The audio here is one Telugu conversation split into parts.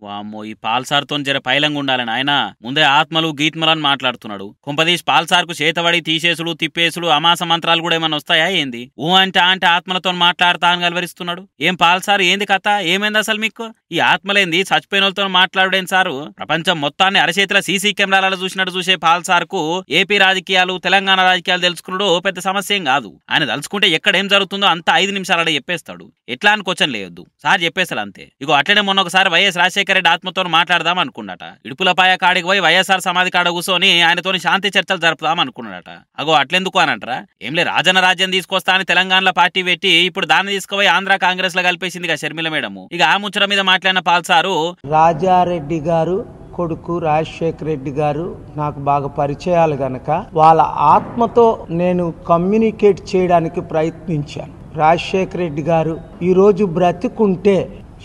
వామ్మో ఈ పాల్సార్తో జర పైలంగా ఉండాలని ఆయన ముందే ఆత్మలు గీత్మలని మాట్లాడుతున్నాడు. కొంపదీసి పాల్సార్కు చేతబడి తీసేసుడు తిప్పేసుడు అమాస మంత్రాలు కూడా ఏమన్నా వస్తాయా ఏంది? అంటే ఆత్మలతో మాట్లాడతా అని గలవరిస్తున్నాడు. ఏం పాల్సారు ఏంది కథ? ఏమైంది అసలు మీకు? ఈ ఆత్మలేంది చచ్చిపోయిన వాళ్ళతో మాట్లాడుడేం సారు? ప్రపంచం మొత్తాన్ని అరచేతుల సీసీ కెమెరాలలో చూసినట్టు చూసే పాల్సార్కు ఏపీ రాజకీయాలు తెలంగాణ రాజకీయాలు తెలుసుకున్నాడు పెద్ద సమస్య ఏం కాదు. ఆయన తలుచుకుంటే ఎక్కడ ఏం జరుగుతుందో అంత 5 నిమిషాలు చెప్పేస్తాడు. ఎట్లా అని క్వశ్చన్ లేదు సార్ చెప్పేస్తాడు అంతే. ఇగో అట్లనే మొన్న ఒకసారి వైఎస్ రాజశేఖర రెడ్డి ఆత్మతో మాట్లాడదాం అనుకున్నట. ఇడుపులపాయ కాడికి పోయి వైఎస్ఆర్ సమాధి కాడ కూర్చొని ఆయనతో శాంతి చర్చలు జరుపుదాం అనుకున్నాడట. అగో అట్లెందుకు అని అంటారా? ఏం లే రాజన్న రాజ్యం తీసుకొస్తా అని తెలంగాణలో పార్టీ పెట్టి ఇప్పుడు దాన్ని తీసుకుపోయి ఆంధ్ర కాంగ్రెస్ లో కలిపేసింది షర్మిల మేడం. ఇక ఆ ముచ్చట మీద మాట్లాడిన పాల్సారు, రాజారెడ్డి గారు కొడుకు రాజశేఖర రెడ్డి గారు నాకు బాగా పరిచయాలు గనక వాళ్ళ ఆత్మతో నేను కమ్యూనికేట్ చేయడానికి ప్రయత్నించాను. రాజశేఖర రెడ్డి గారు ఈరోజు బ్రతికుంటే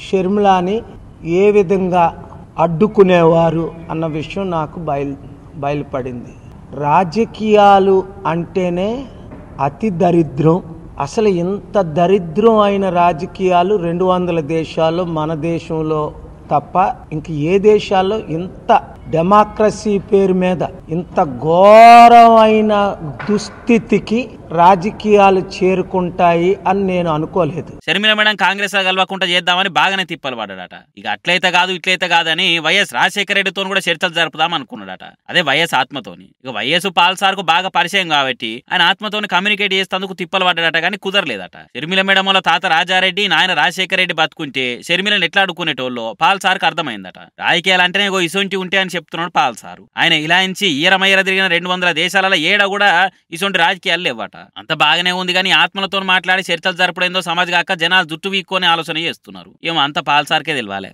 షర్మిలాని ఏ విధంగా అడ్డుకునేవారు అన్న విషయం నాకు బయలుపడింది. రాజకీయాలు అంటేనే అతి దరిద్రం. అసలు ఇంత దరిద్రం అయిన రాజకీయాలు 200 దేశాల్లో మన దేశంలో తప్ప ఇంక ఏ దేశాల్లో ఇంత డెమోక్రసీ పేరు మీద ఇంత ఘోరమైన దుస్థితికి రాజకీయాలు చేరుకుంటాయి అని నేను అనుకోలేదు. షర్మిల మేడం కాంగ్రెస్ కలవకుండా చేద్దామని బాగానే తిప్పలు పడ్డాడట. ఇక అట్లయితే కాదు ఇట్లయితే కాదని వైఎస్ రాజశేఖర రెడ్డితో కూడా చర్చలు జరుపుదాం అనుకున్నాడట. అదే వైఎస్ ఆత్మతోని. ఇక వైఎస్ పాల్సార్కు బాగా పరిచయం కాబట్టి ఆయన ఆత్మతోని కమ్యూనికేట్ చేసేందుకు తిప్పలు పడ్డాడట. కానీ కుదరలేదట. షర్మిల మేడం వాళ్ళ తాత రాజారెడ్డి నాయన రాజశేఖర రెడ్డి బతుకుంటే షర్మిలను ఎట్లా అడుక్కునేటోళ్ళో పాల్సార్కు అర్థమైందట. రాజకీయాలు అంటేనే ఇసొంటి ఉంటే అని చెప్తున్నాడు పాల్సారు. ఆయన ఇలాంటి ఈరమయ్యర తిరిగిన 200 దేశాలలో ఏడ కూడా ఇసొంటి రాజకీయాలు లేవట. అంత బాగానే ఉంది కానీ ఆత్మలతో మాట్లాడి చర్చలు జరపడేందో సమాజ్ కాక జనాలు జుట్టు వీక్కొని ఆలోచన చేస్తున్నారు. ఏమో అంత పాల్సార్కే తెలియాలి.